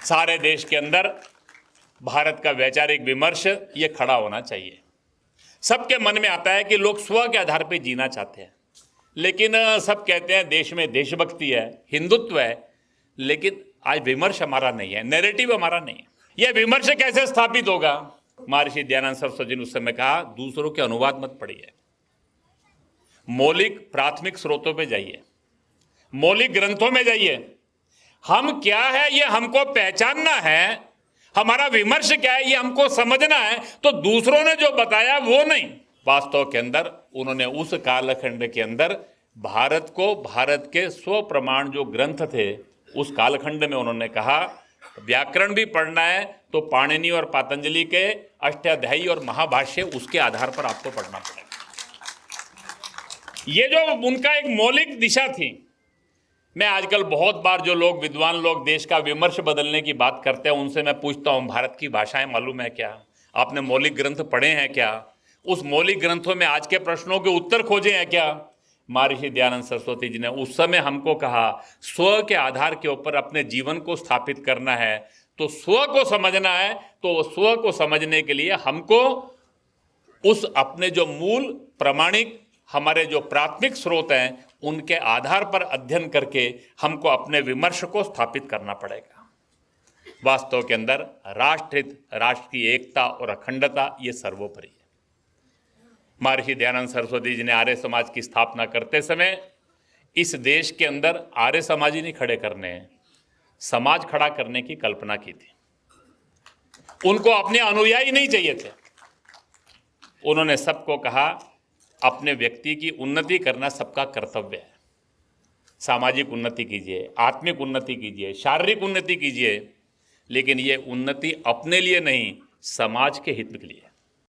सारे देश के अंदर भारत का वैचारिक विमर्श ये खड़ा होना चाहिए। सबके मन में आता है कि लोग स्व के आधार पर जीना चाहते हैं, लेकिन सब कहते हैं देश में देशभक्ति है, हिंदुत्व है, लेकिन आज विमर्श हमारा नहीं है, नैरेटिव हमारा नहीं है। यह विमर्श कैसे स्थापित होगा? महर्षि दयानंद सरस्वती जी ने उस समय कहा, दूसरों के अनुवाद मत पढ़िए, मौलिक प्राथमिक स्रोतों पे जाइए, मौलिक ग्रंथों में जाइए। हम क्या है ये हमको पहचानना है, हमारा विमर्श क्या है ये हमको समझना है, तो दूसरों ने जो बताया वो नहीं। वास्तव के अंदर उन्होंने उस कालखंड के अंदर भारत को, भारत के 100 प्रमाण जो ग्रंथ थे उस कालखंड में उन्होंने कहा व्याकरण भी पढ़ना है तो पाणिनि और पातंजलि के अष्टाध्यायी और महाभाष्य उसके आधार पर आपको पढ़ना पड़ेगा। ये जो उनका एक मौलिक दिशा थी। मैं आजकल बहुत बार जो लोग विद्वान लोग देश का विमर्श बदलने की बात करते हैं उनसे मैं पूछता हूँ, भारत की भाषाएं मालूम है क्या? आपने मौलिक ग्रंथ पढ़े हैं क्या? उस मौलिक ग्रंथों में आज के प्रश्नों के उत्तर खोजे हैं क्या? महर्षि दयानंद सरस्वती जी ने उस समय हमको कहा स्व के आधार के ऊपर अपने जीवन को स्थापित करना है, तो स्व को समझना है, तो स्व को समझने के लिए हमको उस अपने जो मूल प्रामाणिक हमारे जो प्राथमिक स्रोत हैं उनके आधार पर अध्ययन करके हमको अपने विमर्श को स्थापित करना पड़ेगा। वास्तव के अंदर राष्ट्रहित, राष्ट्र की एकता और अखंडता ये सर्वोपरि है। महर्षि दयानंद सरस्वती जी ने आर्य समाज की स्थापना करते समय इस देश के अंदर आर्य समाज ही नहीं खड़े करने हैं, समाज खड़ा करने की कल्पना की थी। उनको अपने अनुयायी नहीं चाहिए थे। उन्होंने सबको कहा अपने व्यक्ति की उन्नति करना सबका कर्तव्य है। सामाजिक उन्नति कीजिए, आत्मिक उन्नति कीजिए, शारीरिक उन्नति कीजिए, लेकिन ये उन्नति अपने लिए नहीं, समाज के हित के लिए।